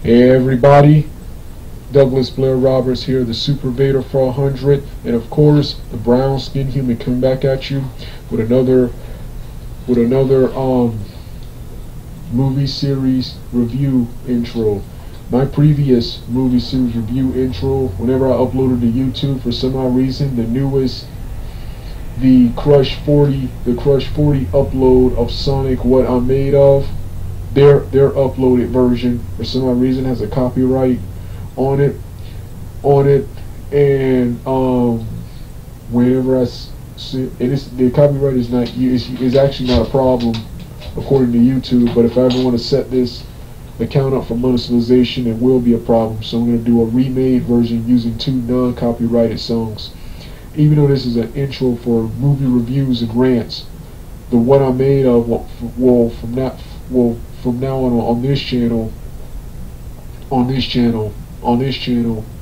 Hey everybody, Douglas Blair Roberts here, the Super Vader 400, and of course the brown skinned human coming back at you with another movie series review intro. My previous movie series review intro, whenever I uploaded to YouTube, for some odd reason, the newest, the Crush 40 upload of Sonic What I'm Made Of, their uploaded version for some odd reason has a copyright on it, and whenever I see it, the copyright is actually not a problem according to YouTube, but if I ever want to set this account up for monetization, it will be a problem. So I'm going to do a remade version using 2 non-copyrighted songs. Even though this is an intro for movie reviews and rants, the What I'm Made Of will from now on this channel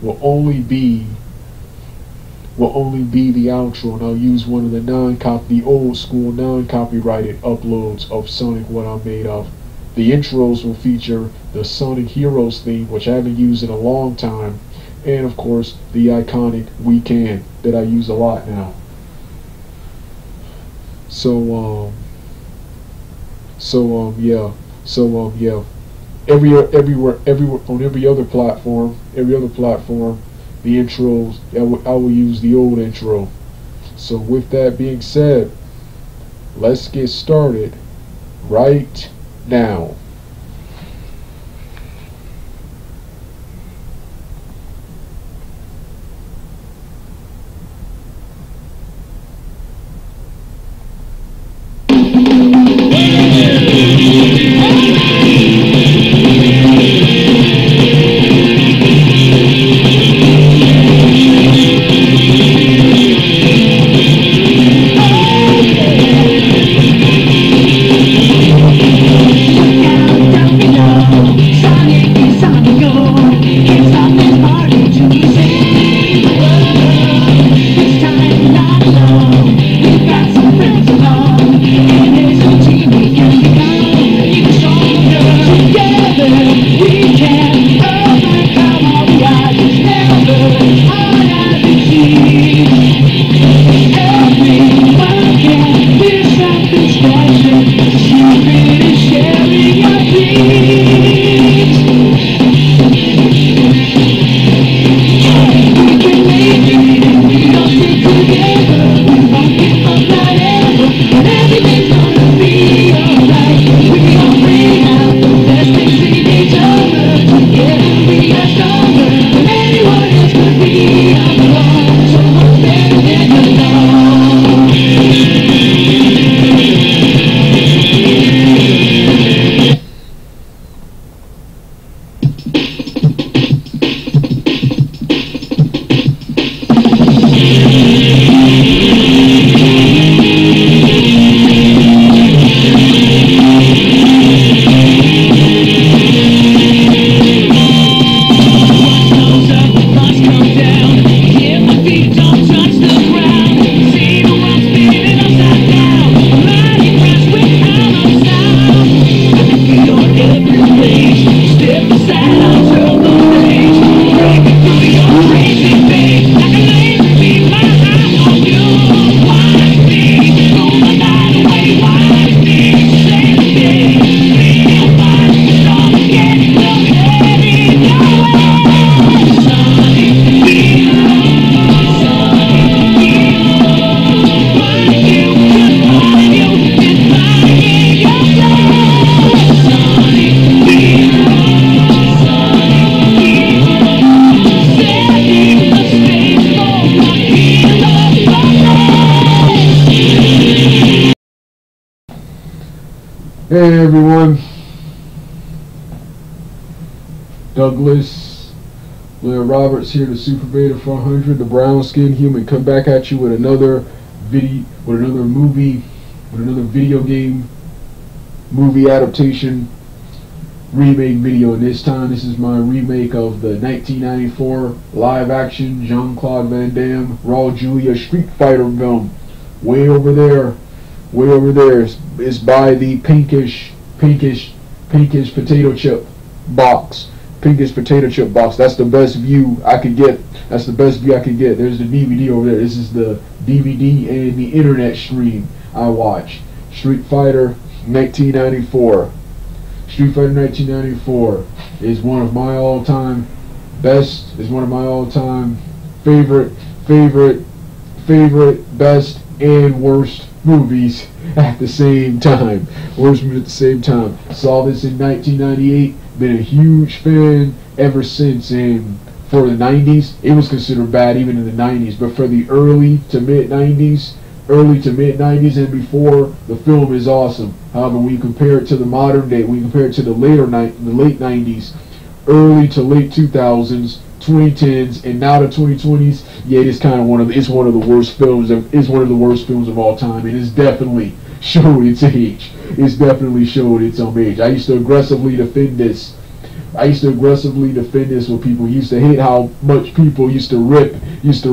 will only be the outro, and I'll use one of the old school non-copyrighted uploads of Sonic What I'm Made Of. The intros will feature the Sonic Heroes theme, which I haven't used in a long time, and of course the iconic We Can that I use a lot now. Everywhere on every other platform, the intros, I will use the old intro. So with that being said, let's get started right now. Hey everyone, Douglas Blair Roberts here, the Super Vader 400, the brown skinned human, come back at you with another video game movie adaptation remake video. And this time this is my remake of the 1994 live action Jean-Claude Van Damme Raul Julia Street Fighter film. Way over there is by the pinkish potato chip box. pinkish potato chip box. That's the best view I could get. That's the best view I could get. There's the DVD over there. This is the DVD and the internet stream I watch. Street Fighter 1994. Street Fighter 1994 is one of my all-time best. Is one of my all-time favorite, best, and worst movies at the same time. Worst movie at the same time. Saw this in 1998. Been a huge fan ever since. And for the 90s, it was considered bad even in the 90s. But for the early to mid 90s and before, the film is awesome. However, when you compare it to the modern day, when you compare it to the late 90s, early to late 2000s, 2010s, and now the 2020s, yeah, it's kind of it's one of the worst films of all time, and it's definitely showed its age. It's definitely showed its age. I used to aggressively defend this. With people. Used to hate how much people used to rip this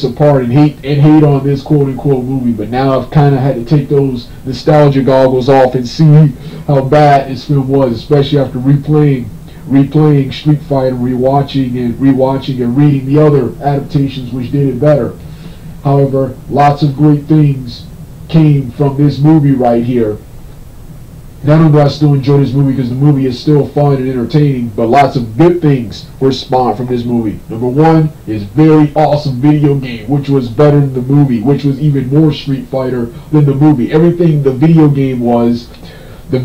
apart and hate on this quote unquote movie. But now I've kind of had to take those nostalgia goggles off and see how bad this film was, especially after replaying Street Fighter, rewatching and reading the other adaptations which did it better. However, lots of great things came from this movie right here. Not only do I still enjoy this movie because the movie is still fun and entertaining, but lots of good things were spawned from this movie. Number one is very awesome video game, which was better than the movie, which was even more Street Fighter than the movie. Everything the video game was, they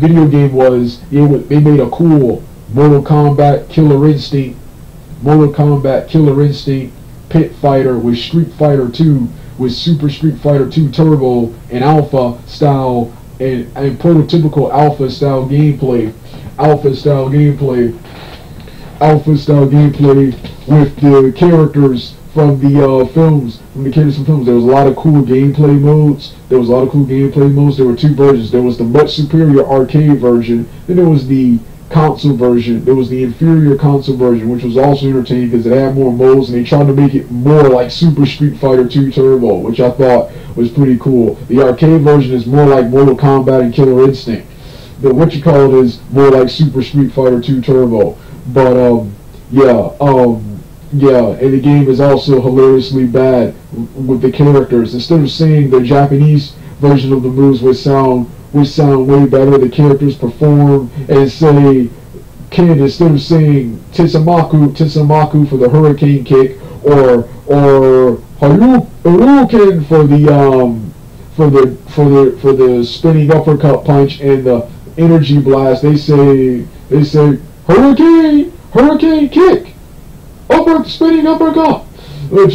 made a cool Mortal Kombat Killer Instinct Pit Fighter with Street Fighter 2, with Super Street Fighter 2 Turbo and Alpha style and prototypical Alpha style gameplay with the characters from the films. There was a lot of cool gameplay modes. There were two versions. There was the much superior arcade version, then there was the console version. There was the inferior console version, which was also entertaining because it had more modes, and they tried to make it more like Super Street Fighter 2 Turbo, which I thought was pretty cool. The arcade version is more like Mortal Kombat and Killer Instinct. The is more like Super Street Fighter 2 Turbo. But and the game is also hilariously bad with the characters. Instead of saying the Japanese version of the moves would sound way better, the characters perform and say, instead of saying Tisamaku for the hurricane kick, or Hadouken for the spinning uppercut punch and the energy blast, they say hurricane kick, spinning uppercut. It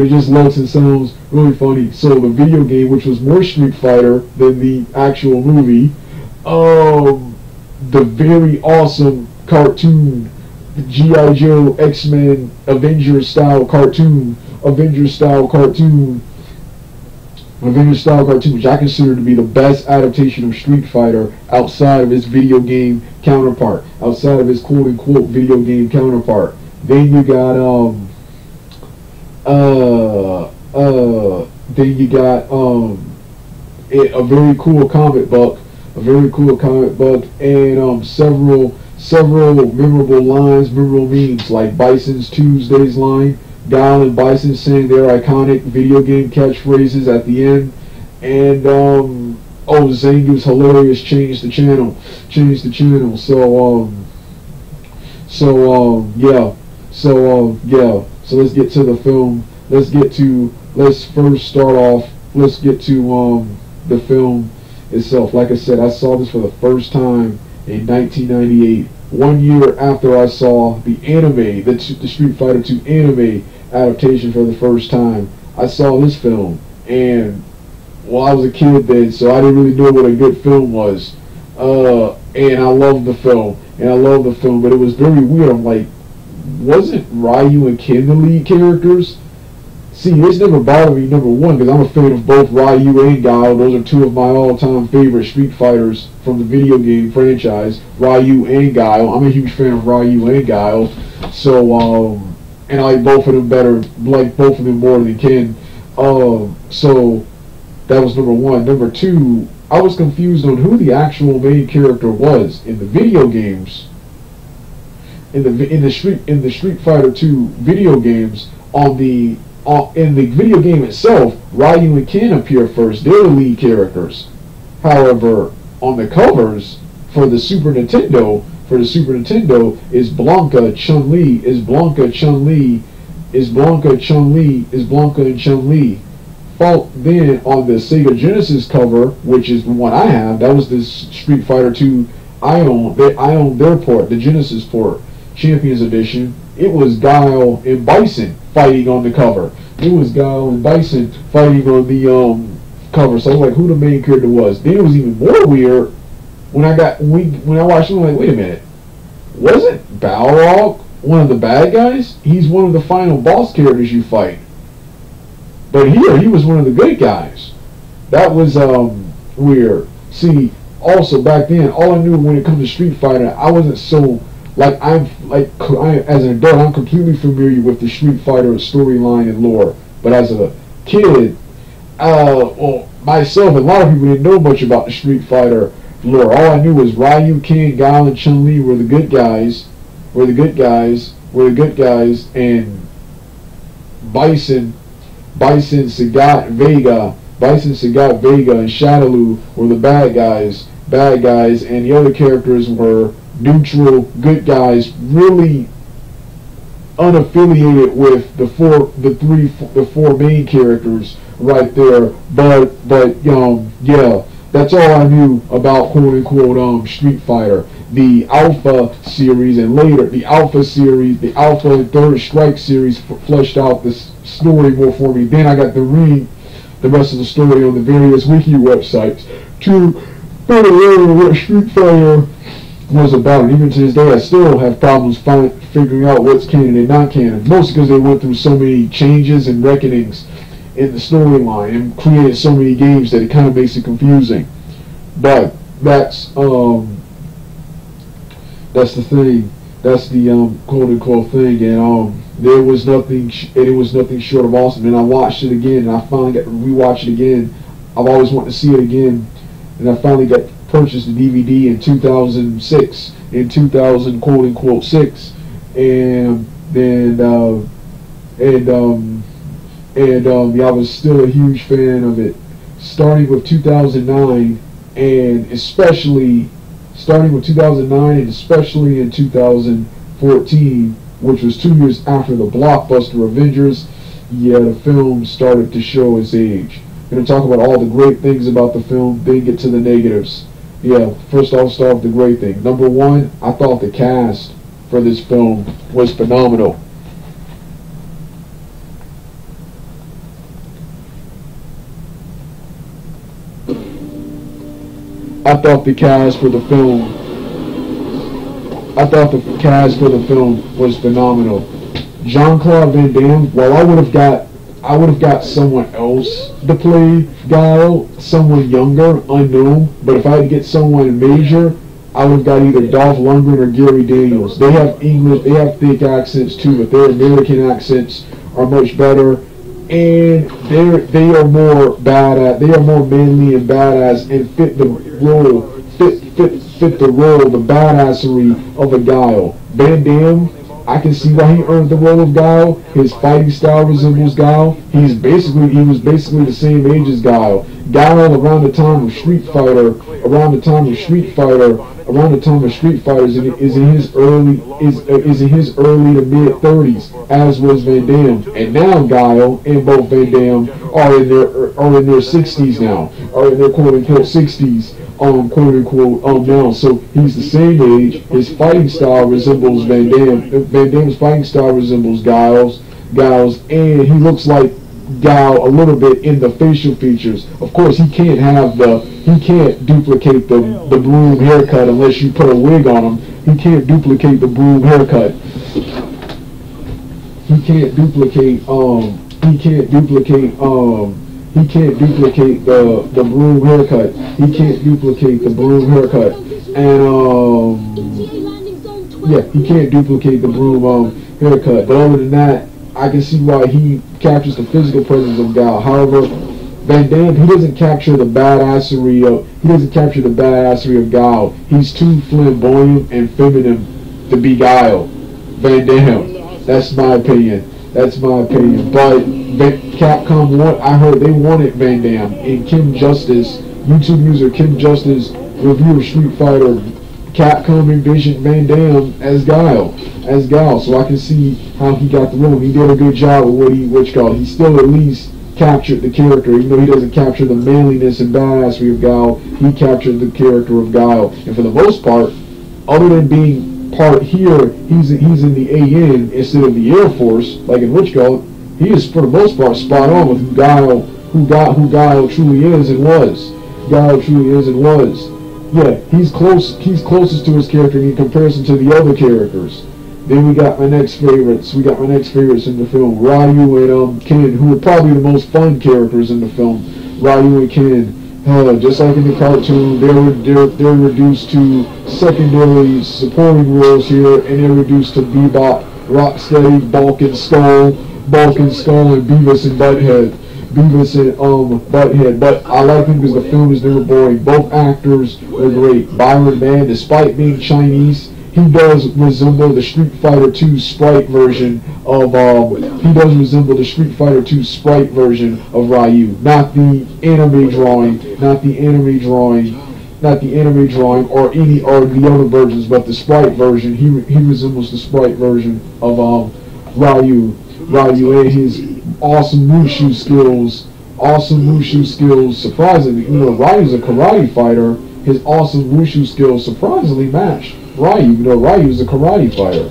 just looks and sounds really funny. So the video game, which was more Street Fighter than the actual movie, the very awesome cartoon, the G.I. Joe, X-Men, Avengers style cartoon, which I consider to be the best adaptation of Street Fighter outside of its video game counterpart, outside of its quote unquote video game counterpart. Then you got a very cool comic book, and several memorable lines, memorable memes, like Bison's Tuesdays line, Guile and Bison saying their iconic video game catchphrases at the end, and Zangief's hilarious change the channel. So let's get to the film. Let's get to the film itself. Like I said, I saw this for the first time in 1998, 1 year after I saw the anime, the Street Fighter 2 anime adaptation for the first time. I saw this film, and I was a kid then, so I didn't really know what a good film was. And I loved the film, but it was very weird. I'm like, wasn't Ryu and Ken the lead characters? See, this never bothered me, number one, because I'm a fan of both Ryu and Guile. Those are two of my all-time favorite Street Fighters from the video game franchise, Ryu and Guile. I'm a huge fan of Ryu and Guile, so, and I like both of them more than Ken. So, that was number one. Number two, I was confused on who the actual main character was in the video games. in the Street Fighter 2 video games, in the video game itself, Ryu and Ken appear first. They're the lead characters. However, on the covers for the Super Nintendo, is Blanca, Chun-Li, and Chun-Li. Then on the Sega Genesis cover, which is the one I have, that was the Street Fighter 2 I own their port, the Genesis port, Champions Edition. It was Guile and Bison fighting on the cover. It was Guile and Bison fighting on the cover. So I was like, who the main character was. Then it was even more weird when I watched it. I'm like, wait a minute, wasn't Balrog one of the bad guys? He's one of the final boss characters you fight. But here, he was one of the good guys. That was weird. See, also back then, all I knew when it comes to Street Fighter, I wasn't so as an adult, I'm completely familiar with the Street Fighter storyline and lore. But as a kid, myself and a lot of people didn't know much about the Street Fighter lore. All I knew was Ryu, Ken, Guile, and Chun-Li were the good guys. And Bison, Sagat, Vega, and Shadaloo were the bad guys, and the other characters were neutral, good guys, really unaffiliated with the four main characters right there. But yeah, that's all I knew about quote unquote Street Fighter. The Alpha series and later the Alpha and Third Strike series fleshed out this story more for me. Then I got to read the rest of the story on the various wiki websites to better learn what Street Fighter was about. And even to this day, I still have problems figuring out what's canon and not canon. Mostly because they went through so many changes and reckonings in the storyline and created so many games that it kind of makes it confusing. But that's the thing. That's the quote unquote thing. And it was nothing short of awesome. And I watched it again, and I finally got to rewatch it again. I've always wanted to see it again, and I finally got purchased the DVD in 2006, quote unquote 6, and then I was still a huge fan of it, starting with 2009, and especially in 2014, which was 2 years after the blockbuster Avengers. Yeah, the film started to show its age. I'm going to talk about all the great things about the film, then get to the negatives. Yeah, first I'll start with the great thing. Number one, I thought the cast for this film was phenomenal. I thought the cast for the film was phenomenal. Jean-Claude Van Damme, well, I would have got someone else to play Guile, someone younger, unknown, but if I had to get someone major, I would have got either Dolph Lundgren or Gary Daniels. They have thick accents too, but their American accents are much better, and they are more badass. They are more manly and badass, and fit the role, the badassery of a Guile. Van Damme, I can see why he earned the role of Guile. His fighting style resembles Guile. He was basically the same age as Guile. Guile around the time of Street Fighter is in his early to mid 30s, as was Van Damme. And now Guile and both Van Damme are in their 60s now, are in their quote unquote 60s. Quote unquote now, so he's the same age. His fighting style resembles Van Damme. Van Damme's fighting style resembles Guile's, and he looks like Guile a little bit in the facial features. Of course, he can't duplicate the broom haircut unless you put a wig on him. He can't duplicate the broom haircut. He can't duplicate the broom haircut. And yeah, he can't duplicate the broom haircut. But other than that, I can see why he captures the physical presence of Guile. However, Van Damme, he doesn't capture the badassery of Guile. He's too flamboyant and feminine to be Guile. Van Damme. That's my opinion. That's my opinion. But Capcom, I heard they wanted Van Damme. And Kim Justice, YouTube user Kim Justice, review of Street Fighter, Capcom envisioned Van Damme as Guile. So I can see how he got the role. He did a good job with what he still at least captured the character, even though he doesn't capture the manliness and badassery of Guile. He captured the character of Guile, and for the most part, other than being part here, he's in the AN instead of the Air Force, like in Witchcult. He is for the most part spot on with who Guile truly is and was. Yeah, he's closest to his character in comparison to the other characters. Then we got my next favorites. in the film, Ryu and Ken, who are probably the most fun characters in the film. Ryu and Ken, just like in the cartoon, they're reduced to secondary supporting roles here, and they're reduced to Bebop, Rocksteady, Bulk and Skull, and Beavis and Butthead. But I like him because the film is never boring. Both actors are great. Byron Mann, despite being Chinese, he does resemble the Street Fighter 2 sprite version of Ryu. Not the anime drawing, or the other versions, but the sprite version. He resembles the sprite version of Ryu and his awesome Wushu skills. Surprisingly, Ryu's a karate fighter. His awesome Wushu skills surprisingly matched Ryu. Ryu's a karate fighter.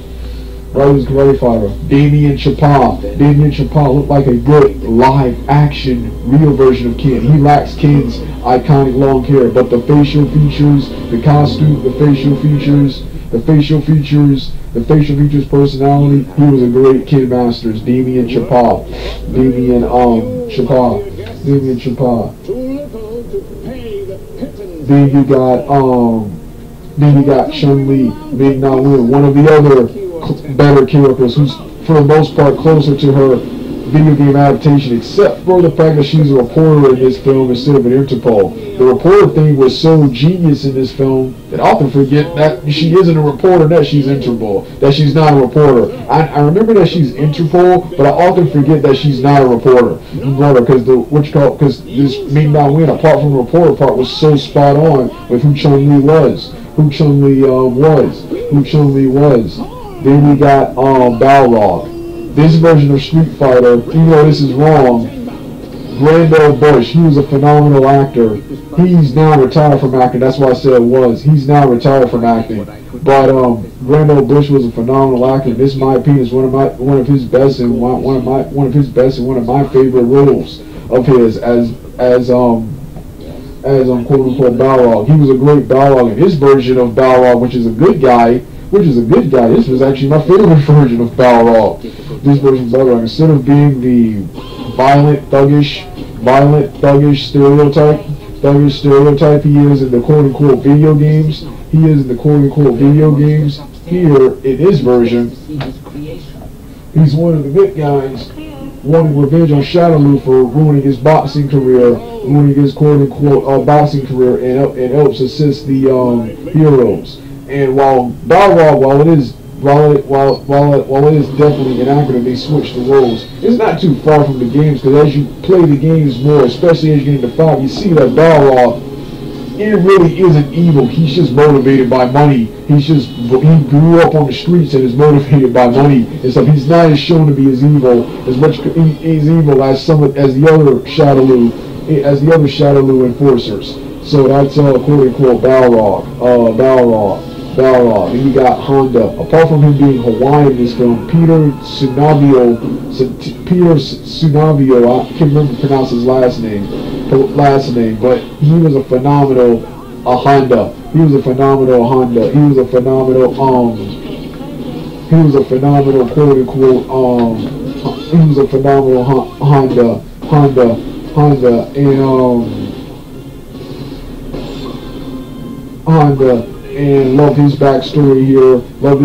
Damien Chapa looked like a good live action real version of Ken. He lacks Ken's iconic long hair, but the facial features, the costume, the facial features, personality, he was a great Ken Masters. Damien Chapa. Then you got Chun-Li, Ming Na Wen, one of the other better characters, who's for the most part closer to her video game adaptation, except for the fact that she's a reporter in this film instead of an Interpol. The reporter thing was so genius in this film that I often forget that she isn't a reporter, that she's Interpol, that she's not a reporter. I remember that she's Interpol, but I often forget that she's not a reporter. Because this Ming Na Wen, apart from the reporter part, was so spot on with who Chun-Li was. Then we got Balrog. This version of Street Fighter, even though this is wrong, Randall Bush, he was a phenomenal actor. He's now retired from acting. That's why I said it was. He's now retired from acting. But Randall Bush was a phenomenal actor. This, in my opinion, is one of his best and one of my favorite roles of his as quote unquote Balrog. He was a great Balrog, and his version of Balrog, which is a good guy. This was actually my favorite version of Balrog. This version of Balrog, instead of being the violent, thuggish stereotype he is in the quote-unquote video games. Here, in his version, he's one of the good guys wanting revenge on Shadaloo for ruining his boxing career, quote-unquote boxing career, and helps assist the heroes. And while Balrog, while it is definitely inaccurate, they switch the roles. It's not too far from the games, because as you play the games more, especially as you get into 5, you see that Balrog, it really isn't evil. He's just motivated by money. He grew up on the streets and is motivated by money and stuff. He's not as shown to be as evil as the other Shadaloo enforcers. So that's quote unquote Balrog. And you got Honda. Apart from him being Hawaiian in this film, Peter Tsunavio, I can't remember to pronounce his last name, but he was a phenomenal Honda. He was a phenomenal quote unquote Honda. And love his backstory here. Where he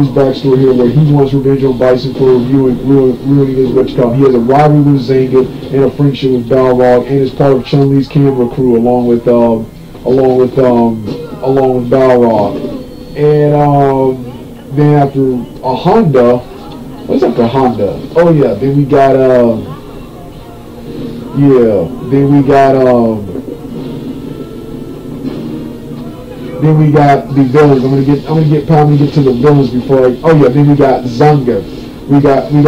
wants revenge on Bison for ruining his Witchcult. He has a rivalry with Zangief and a friendship with Balrog, and is part of Chun-Li's camera crew along with Balrog. And then after Honda, What's up for Honda? Oh yeah, then we got then we got the villains. I'm gonna get to the villains before then we got Zangief. I'm gonna do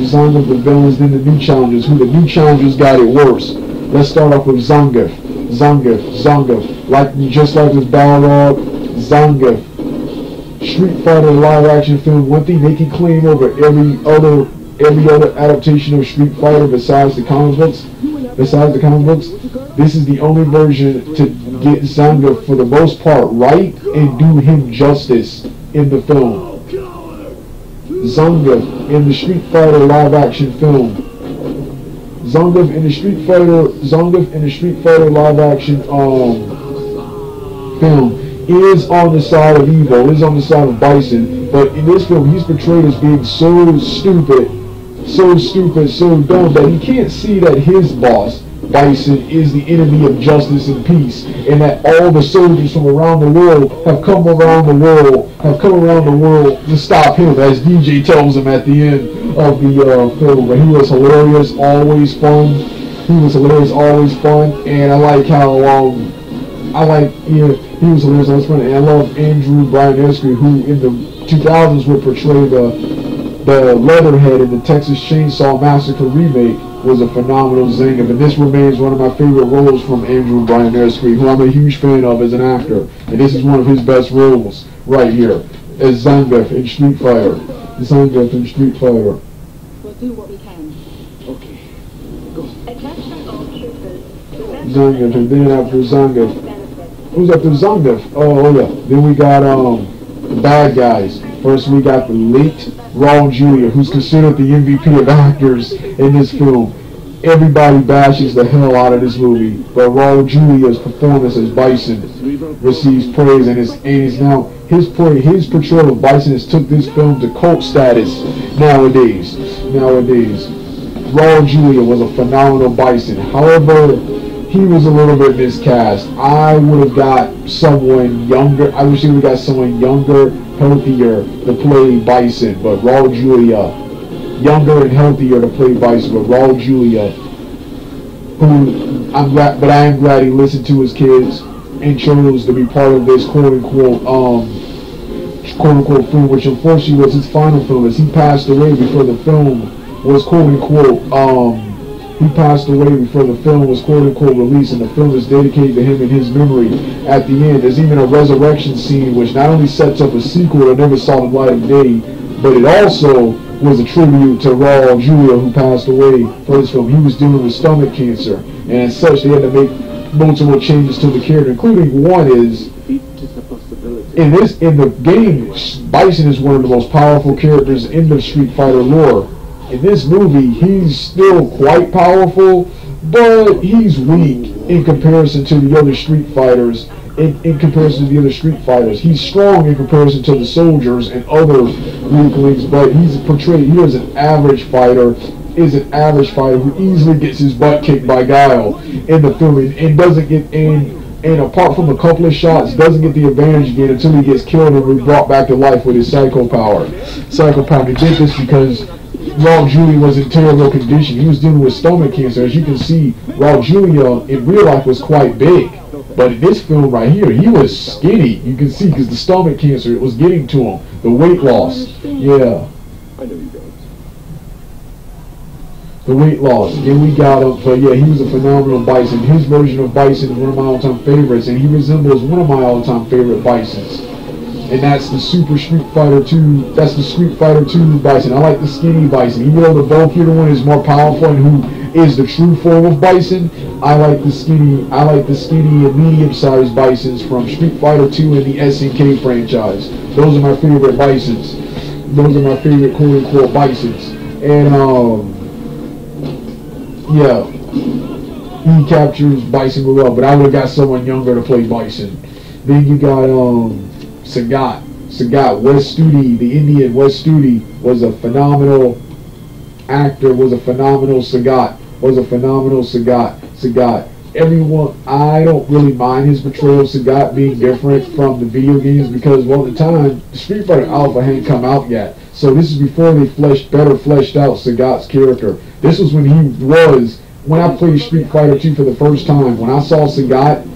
Zangief, the villains, then the new challengers. Who the new challengers got it worse. Let's start off with Zangief. Just like this Balrog, Zangief. Street Fighter live action film. One thing they can claim over every other adaptation of Street Fighter besides the comic books. This is the only version to get Zangief for the most part right and do him justice in the film. Zangief in the Street Fighter live action film. Zangief in the Street Fighter live action film is on the side of evil, is on the side of Bison, but in this film he's portrayed as being so stupid, so dumb that he can't see that his boss, Bison, is the enemy of justice and peace, and that all the soldiers from around the world have come around the world to stop him, as DJ tells him at the end of the film. But he was hilarious, always fun. And I like how he was hilarious, always fun. And I love Andrew Bryansky, who in the 2000s would portray the Leatherhead in the Texas Chainsaw Massacre remake. Was a phenomenal Zangief, and this remains one of my favorite roles from Andrew Bryansky, who I'm a huge fan of as an actor, and this is one of his best roles right here as Zangief in Street Fighter. We'll do what we can. Okay, go. Attention all troopers. Zangief, and then after Zangief, who's after Zangief? Oh yeah, then we got the bad guys. First we got the late Raul Julia, who's considered the MVP of actors in this film. Everybody bashes the hell out of this movie, but Raul Julia's performance as Bison receives praise, and is now his portrayal of Bison has took this film to cult status nowadays. Raul Julia was a phenomenal Bison. However, he was a little bit miscast. I would have got someone younger. I wish we would have got someone younger, healthier to play Bison, but Raul Julia, younger and healthier to play Bison, but Raul Julia, I am glad he listened to his kids and chose to be part of this quote unquote film, which unfortunately was his final film, as he passed away before the film was quote unquote released, and the film is dedicated to him in his memory. At the end, there's even a resurrection scene which not only sets up a sequel that never saw the light of day, but it also was a tribute to Raul Julia, who passed away for this film. He was dealing with stomach cancer, and as such they had to make multiple changes to the character, including one is in the game, Bison is one of the most powerful characters in the Street Fighter lore. In this movie, he's still quite powerful, but he's weak in comparison to the other Street Fighters. He's strong in comparison to the soldiers and other weaklings, but he's portrayed here as an average fighter. Who easily gets his butt kicked by Guile in the film, and doesn't get and apart from a couple of shots, doesn't get the advantage again until he gets killed and brought back to life with his Psycho Power. He did this because Raul Julia was in terrible condition. He was dealing with stomach cancer. As you can see, Raul Julia in real life was quite big, but in this film right here, he was skinny. You can see because the stomach cancer was getting to him. The weight loss, yeah. I know you don't. The weight loss. Then we got him, but yeah, he was a phenomenal Bison. His version of Bison is one of my all-time favorites, and he resembles one of my all-time favorite Bisons. And that's the Super Street Fighter 2. That's the Street Fighter 2 Bison. I like the skinny Bison. Even though the bulkier one is more powerful and who is the true form of Bison, I like the skinny and medium-sized Bisons from Street Fighter 2 and the SNK franchise. Those are my favorite Bisons. Those are my favorite quote-unquote Bisons. And yeah, he captures Bison well, but I would have got someone younger to play Bison. Then you got Sagat, Wes Studi, the Indian Wes Studi was a phenomenal actor, was a phenomenal Sagat. everyone, I don't really mind his portrayal of Sagat being different from the video games because, well, at the time, Street Fighter Alpha hadn't come out yet. So this is before they better fleshed out Sagat's character. This was when when I played Street Fighter 2 for the first time, when I saw Sagat's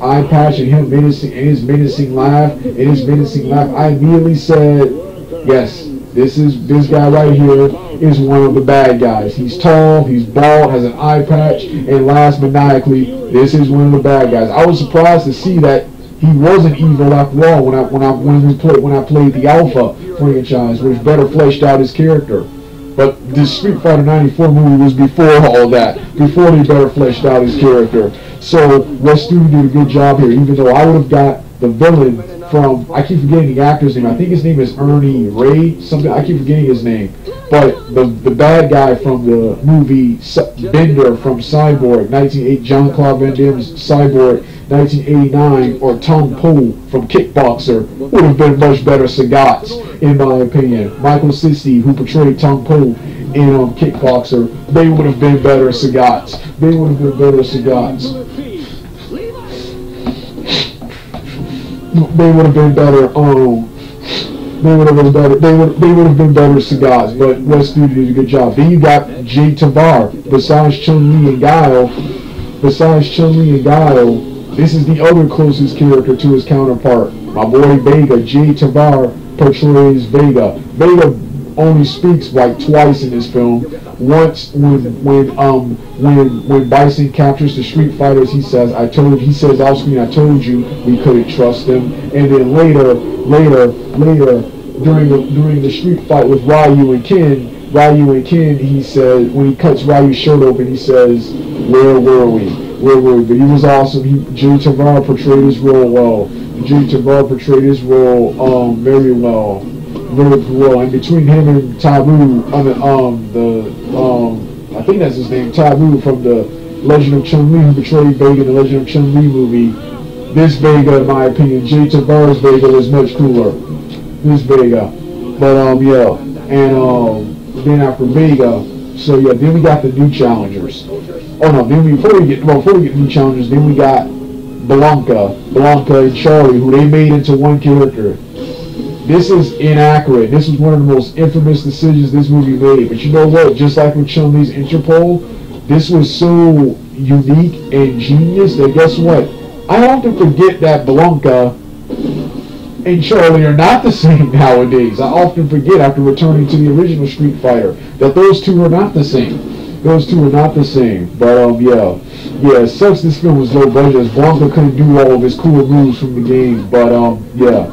eye patch and his menacing laugh, I immediately said, yes, this guy right here is one of the bad guys. He's tall, he's bald, has an eye patch, and laughs maniacally. This is one of the bad guys. I was surprised to see that he wasn't evil after all when I played the Alpha franchise, which better fleshed out his character. But this Street Fighter 94 movie was before all that, before they better fleshed out his character. So West Studio did a good job here, even though I would have got the villain from, I keep forgetting the actor's name, I think his name is Ernie Ray, something, I keep forgetting his name. But the bad guy from the movie Bender from Cyborg, 1980, Jean-Claude Van Damme's Cyborg, 1989, or Tong Po from Kickboxer would have been much better Sagat, in my opinion. Michael Sisti, who portrayed Tong Po in Kickboxer, they would have been better Sagats. They would have been better Sagats. They would have been better. They would have been better Sagats. But West Studio did a good job. Then you got Jay Tavar. Besides Chun-Li and Guile, this is the other closest character to his counterpart. My boy Vega, Jay Tavar portrays Vega. Vega only speaks like twice in this film. Once when Bison captures the Street Fighters, he says off screen, I told you we couldn't trust him. And then later during the street fight with Ryu and Ken, he said, when he cuts Ryu's shirt open, he says, where were we? But he was awesome. Jay Tavar portrayed his role well. Very well. And between him and Taboo, I think that's his name, Taboo from the Legend of Chun-Li, who portrayed Vega in the Legend of Chun-Li movie. This Vega, in my opinion, Jay Tavar's Vega was much cooler. This Vega. But yeah, and then after Vega, so yeah, then we got the new challengers. Oh no, before we get new challengers, then we got Blanca and Charlie, who they made into one character. This is inaccurate. This is one of the most infamous decisions this movie made. But you know what? Just like with Chun-Li's Interpol, this was so unique and genius that guess what? I often forget that Blanca and Charlie are not the same nowadays. I often forget after returning to the original Street Fighter that those two are not the same. But yeah, it sucks this film was low budget as Blanca couldn't do all of his cool moves from the game. But yeah.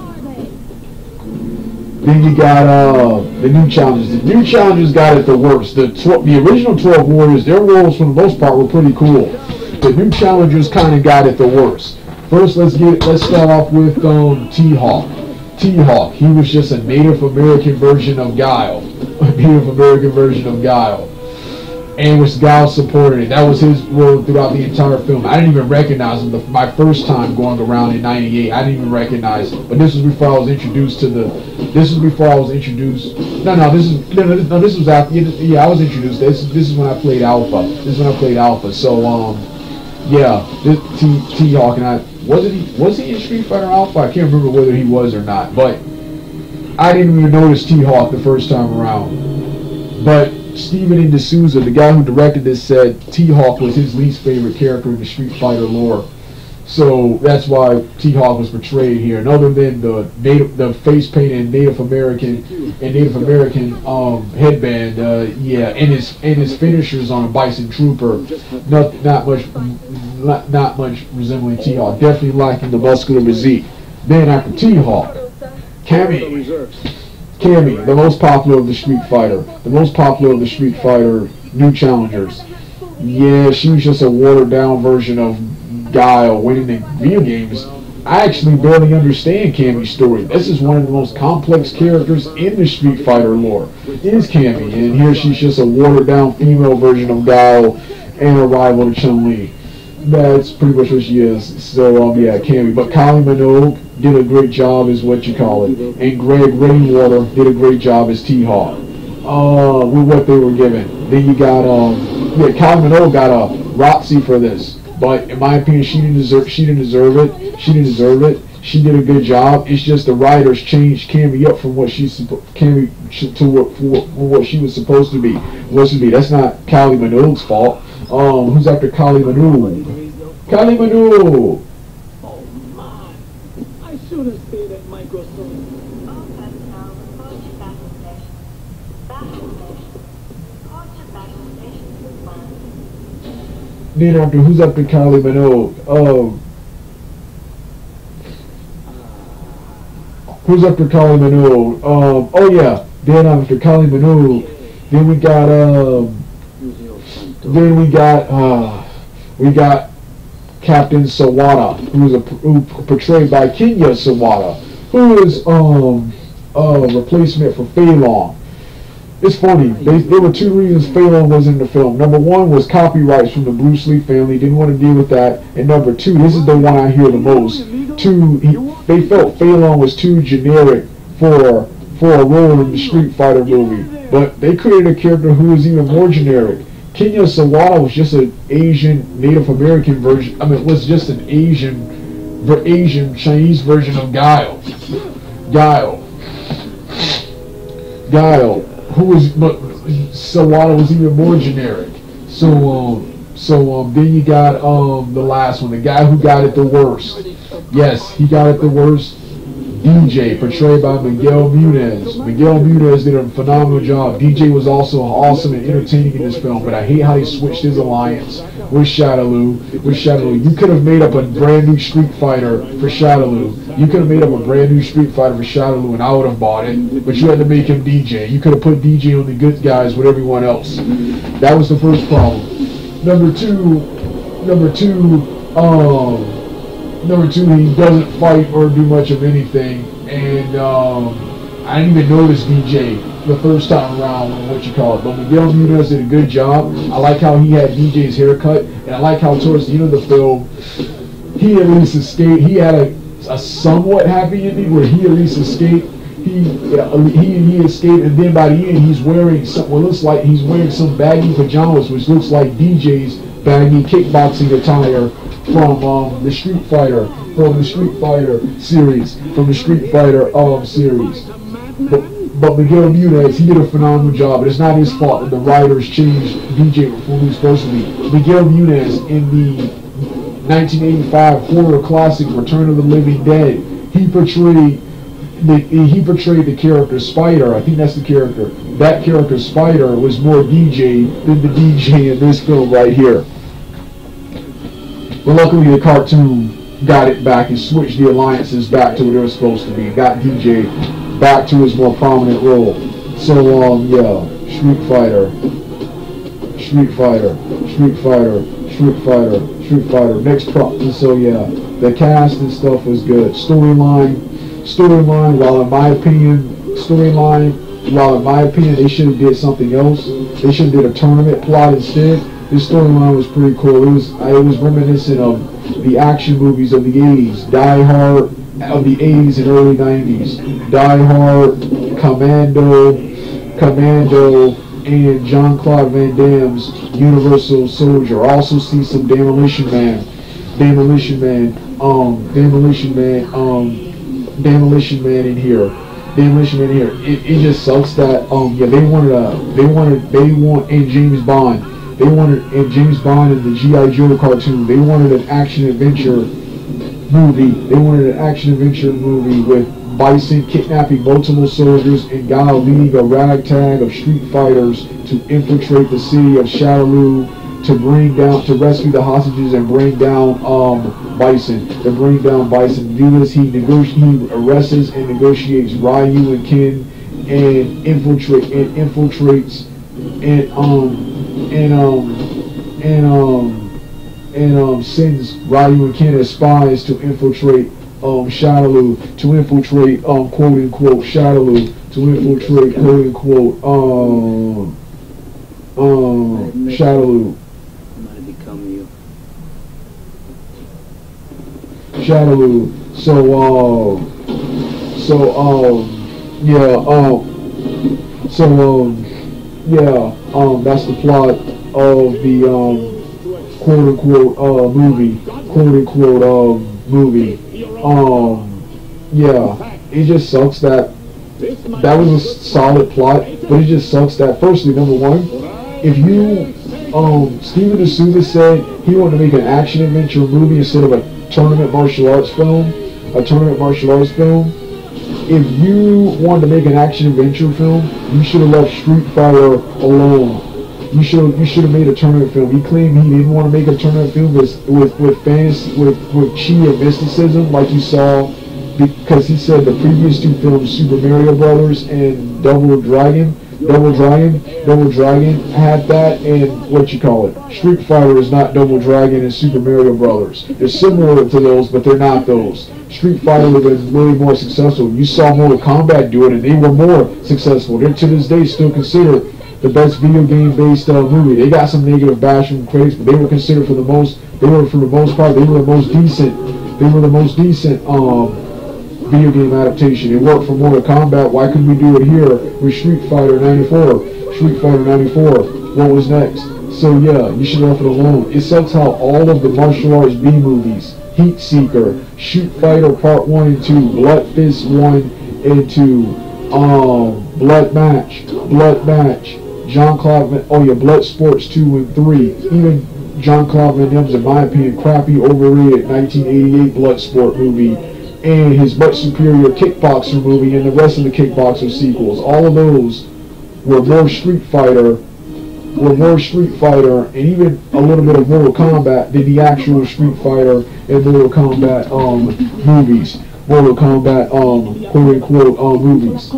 Then you got the new challengers. The new challengers got it the worst. The original 12 Warriors, their roles for the most part were pretty cool. The new challengers kind of got it the worst. First, let's start off with T-Hawk. T-Hawk, he was just a Native American version of Guile. And was Guile supported it. That was his role throughout the entire film. I didn't even recognize him my first time going around in '98. I didn't even recognize him. But this was before I was introduced to the. This was after. Yeah, I was introduced. This is when I played Alpha. So yeah, this T-Hawk and I was he in Street Fighter Alpha? I can't remember whether he was or not. But I didn't even notice T-Hawk the first time around. But Steven D'Souza, the guy who directed this, said T-Hawk was his least favorite character in the Street Fighter lore. So that's why T-Hawk was portrayed here. And other than the face paint and Native American headband, yeah, and his finishers on a Bison Trooper, not much resembling T-Hawk. Definitely lacking the muscular physique. Then after T-Hawk, Cammy, the most popular of the Street Fighter new challengers. Yeah, she was just a watered down version of Guile winning the video games. I actually barely understand Cammy's story. This is one of the most complex characters in the Street Fighter lore. Is Cammy, and here she's just a watered down female version of Guile and a rival to Chun-Li. That's pretty much what she is. So yeah, Cammy. But Kylie Minogue did a great job as what you call it, and Greg Rainwater did a great job as T-Hawk. With what they were given. Then you got Kylie Minogue got a Roxy for this. But in my opinion, she didn't deserve it. She didn't deserve it. She did a good job. It's just the writers changed Cammy up from what she's to what she was supposed to be. That's not Kylie Minogue's fault. Who's after Kylie Minogue? Kylie Minogue. Oh my! I should have stayed at Microsoft. All personnel report to battle station. Battle station. Report to battle station to advance. Then after who's after Kylie Minogue? Who's after Kylie Minogue? Oh yeah. Then after Kylie Minogue, then we got Captain Sawada, who portrayed by Kenya Sawada, who is a replacement for Fei Long. It's funny. There were two reasons Fei Long was in the film. Number one was copyrights from the Bruce Lee family. Didn't want to deal with that. And number two, this is the one I hear the most. They felt Fei Long was too generic for a role in the Street Fighter movie. But they created a character who was even more generic. Kenya Sawada was just an Asian Native American version. Was just an Asian Chinese version of Guile. Who was, but Sawada was even more generic. So then you got the last one, the guy who got it the worst. Yes, he got it the worst. DJ, portrayed by Miguel Munez. Miguel Munez did a phenomenal job. DJ was also awesome and entertaining in this film, but I hate how he switched his alliance with Shadaloo. You could have made up a brand new Street Fighter for Shadaloo. And I would have bought it, but you had to make him DJ. You could have put DJ on the good guys with everyone else. That was the first problem. Number two, he doesn't fight or do much of anything, and I didn't even notice DJ the first time around, but Miguel Munez did a good job. I like how he had DJ's haircut, and I like how towards the end of the film, he at least escaped. He had a somewhat happy ending where he at least escaped. He escaped, and then by the end, he's wearing some baggy pajamas, which looks like DJ's baggy kickboxing attire from the Street Fighter series. But Miguel Munez, he did a phenomenal job. But it's not his fault that the writers changed DJ from who he's supposed to be. Miguel Munez in the 1985 horror classic Return of the Living Dead, he portrayed the character Spider. I think that's the character. That character Spider was more DJ than the DJ in this film right here. But luckily the cartoon got it back and switched the alliances back to what they were supposed to be. Got DJ back to his more prominent role. So yeah, Street Fighter. Next prop. So yeah, the cast and stuff was good. Storyline. While in my opinion, they should have did something else. They should have did a tournament plot instead. This storyline was pretty cool. It was reminiscent of the action movies of the 80s, Die Hard of the 80s and early 90s, Die Hard, Commando, and Jean-Claude Van Damme's Universal Soldier. Also see some Demolition Man in here. It just sucks that they want in James Bond. They wanted in James Bond and the G.I. Joe cartoon. They wanted an action adventure movie with Bison kidnapping multiple soldiers and Guile leading a ragtag of street fighters to infiltrate the city of Shadaloo to rescue the hostages and bring down Bison. To do this, he arrests and negotiates Ryu and Ken and infiltrates sends Ryu and Ken as spies to infiltrate Shadaloo, quote unquote Shadaloo, Shadaloo. I'm gonna become you. Shadaloo. That's the plot of the quote unquote movie, quote unquote movie. Yeah, it just sucks that that was a solid plot, but it just sucks that firstly, number one, if you Steven D'Souza said he wanted to make an action adventure movie instead of a tournament martial arts film, if you wanted to make an action adventure film, you should have left Street Fighter alone. You should have made a tournament film. He claimed he didn't want to make a tournament film with fantasy, with chi and mysticism, like you saw, because he said the previous two films, Super Mario Brothers and Double Dragon had that, and what you call it, Street Fighter is not Double Dragon and Super Mario Brothers. They're similar to those, but they're not those. Street Fighter would have been really more successful. You saw Mortal Kombat do it, and they were more successful. They're to this day still considered the best video game based movie. They got some negative bash from critics, but they were considered for the most part, they were the most decent video game adaptation. It worked for Mortal Kombat. Why couldn't we do it here with Street Fighter 94? What was next? So yeah, you should have left it alone. It sucks how all of the martial arts B movies, Heat Seeker, Shoot Fighter Part 1 and 2, Blood Fist 1 and 2, Blood Match, Jean-Claude Blood Sports 2 and 3, even Jean-Claude Van Damme's, in my opinion, crappy, overrated 1988 Bloodsport movie, and his much superior Kickboxer movie, and the rest of the Kickboxer sequels. All of those were more Street Fighter, and even a little bit of Mortal Kombat than the actual Street Fighter and Mortal Kombat movies. Mortal Kombat quote unquote movies.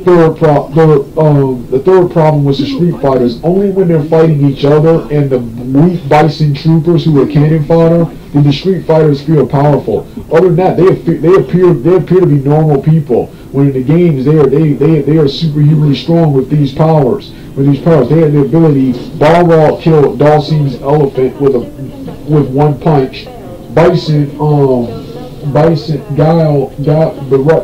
The third problem was the Street Fighters. Only when they're fighting each other and the weak Bison troopers who are cannon fodder did the Street Fighters feel powerful. Other than that, they appear to be normal people. When in the games, they are superhumanly strong with these powers. They had the ability. Balrog killed Dhalsim's elephant with one punch. The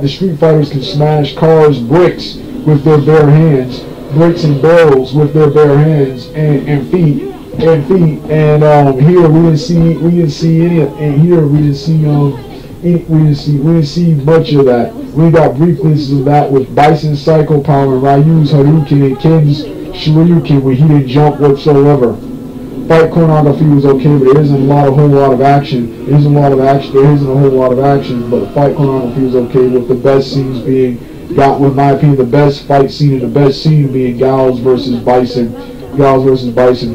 Street Fighters can smash cars, bricks with their bare hands, bricks and barrels with their bare hands and feet. And here we didn't see much of that. We got brief glimpses of that with Bison's Psycho Power and Ryu's Hadouken and Ken's Shoryuken when he didn't jump whatsoever. Fight choreography was okay, but there isn't a whole lot of action. There isn't a whole lot of action, but the fight choreography was okay, with the best scenes being, with my opinion, the best fight scene and the best scene being Gallows versus Bison,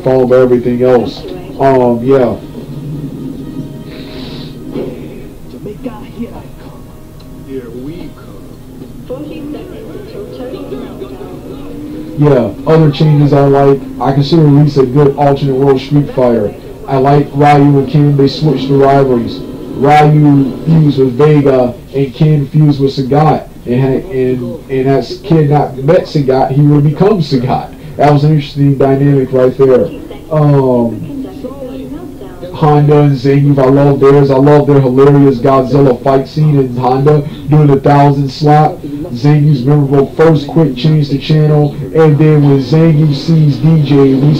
followed by everything else. Yeah. Jamaica, here I come. Here we come. 40 seconds until turning countdown. Yeah, other changes I like. I consider Release a good alternate world Street Fighter. I like Ryu and Ken. They switched the rivalries. Ryu fused with Vega and Ken fused with Sagat. And as Ken not met Sagat, he would become Sagat. That was an interesting dynamic right there. Honda and Zangief, I love theirs. I love their hilarious Godzilla fight scene in Honda doing the 1,000 slap. Zangief's memorable first quick change the channel, and then when Zangief sees DJ, he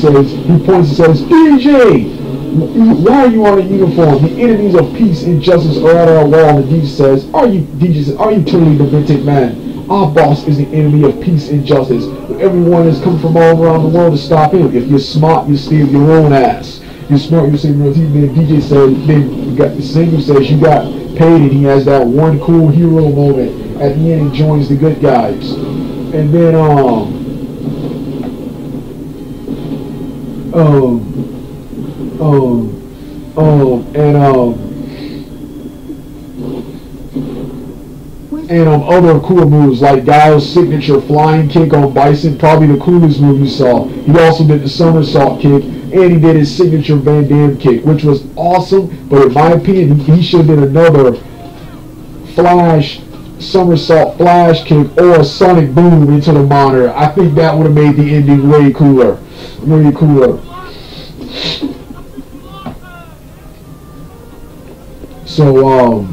points and says, DJ, why are you on a uniform? The enemies of peace and justice are at our wall. And DJ says, are you totally demented, man? Our boss is the enemy of peace and justice. Everyone has come from all around the world to stop him. If you're smart, you save your own ass. You're smart, you save your own team. Then DJ says, Zangief says, you got paid, and he has that one cool hero moment at the end and joins the good guys. And then, other cool moves like Guile's signature flying kick on Bison, probably the coolest move you saw. He also did the somersault kick, and he did his signature Van Damme kick, which was awesome, but in my opinion, he should have did another somersault flash kick or a sonic boom into the monitor. I think that would have made the ending way cooler. Way cooler. So,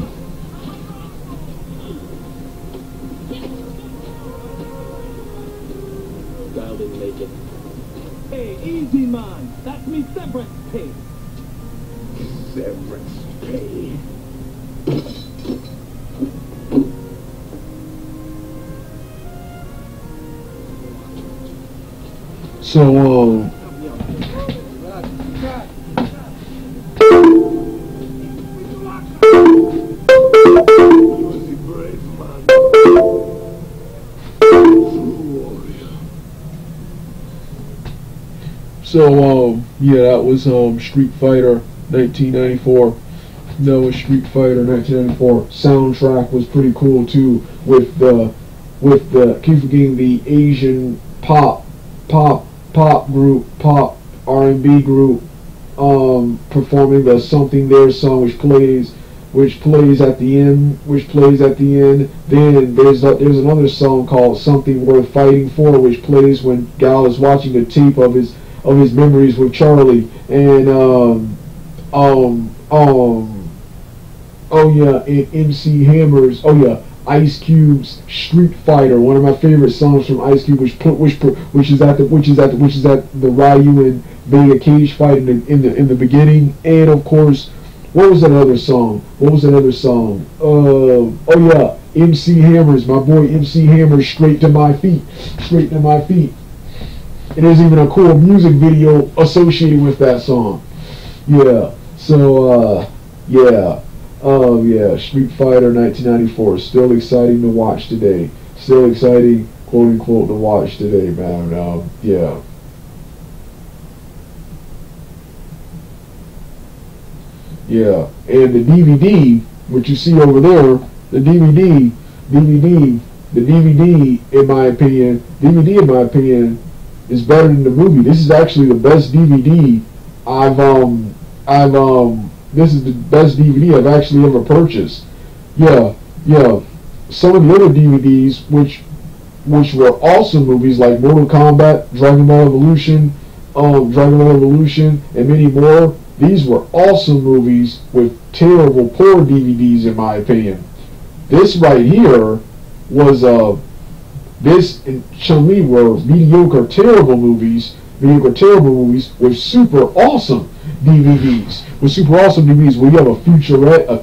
Guile didn't make it. Hey, easy, man. That's me severance pay. Severance pay. So, You was a brave man. True warrior. yeah, that was Street Fighter 1994. That was Street Fighter 1994. Soundtrack was pretty cool too, with the keep forgetting the Asian pop group, pop R&B group, performing the Something There song, which plays at the end. Then there's another song called Something Worth Fighting For, which plays when Gal is watching a tape of his memories with Charlie. And MC Hammer's, Ice Cube's Street Fighter, one of my favorite songs from Ice Cube, which is at the Ryu and Vega cage fight in the beginning. And of course, what was that other song? MC Hammer's, my boy MC Hammer's Straight to My Feet. And there's even a cool music video associated with that song. Yeah. So Street Fighter 1994, still exciting to watch today. Still exciting, quote unquote, to watch today, man. Yeah. Yeah, and the DVD, which you see over there, the DVD, in my opinion, is better than the movie. This is actually the best DVD this is the best DVD I've actually ever purchased. Yeah. Some of the other DVDs, which were awesome movies like Mortal Kombat, Dragon Ball Evolution, and many more. These were awesome movies with terrible, poor DVDs, in my opinion. This right here was this and Chun-Li were mediocre, terrible movies with super awesome DVDs. Where you have a featurette, a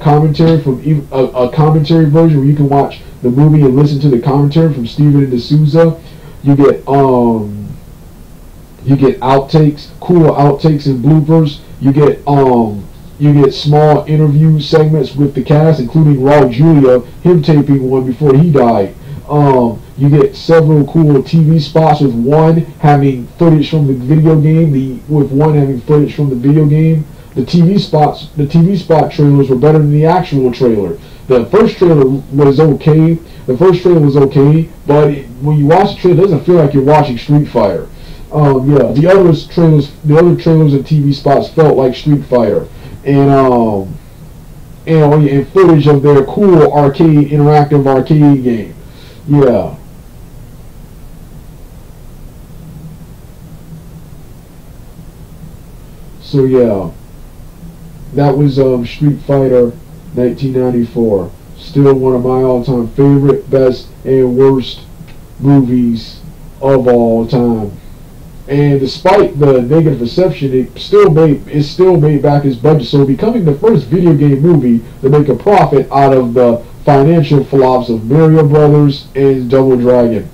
commentary version where you can watch the movie and listen to the commentary from Steven D'Souza. You get outtakes, cool outtakes and bloopers. You get small interview segments with the cast, including Raul Julia, him taping one before he died. You get several cool TV spots, with one having footage from the video game. The TV spot trailers were better than the actual trailer. The first trailer was okay. But when you watch the trailer, it doesn't feel like you're watching Street Fighter. The other trailers and TV spots felt like Street Fighter, and footage of their cool interactive arcade game. Yeah. So yeah, that was Street Fighter 1994. Still one of my all-time favorite, best, and worst movies of all time. And despite the negative reception, it still made back its budget, so becoming the first video game movie to make a profit out of the financial flops of Mario Brothers and Double Dragon.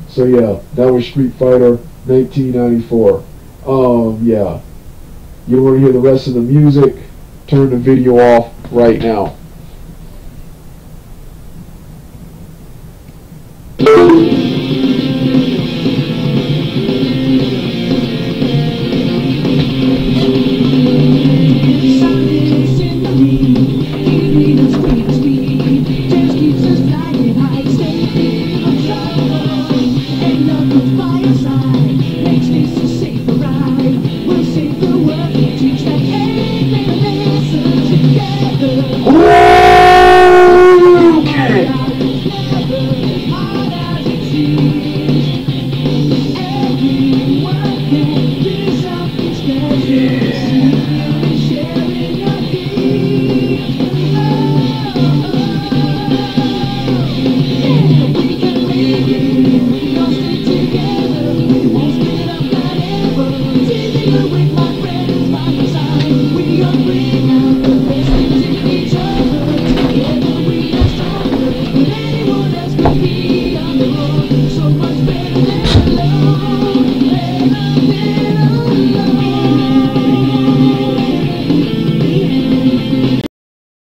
So yeah, that was Street Fighter 1994. Yeah. You want to hear the rest of the music? Turn the video off right now.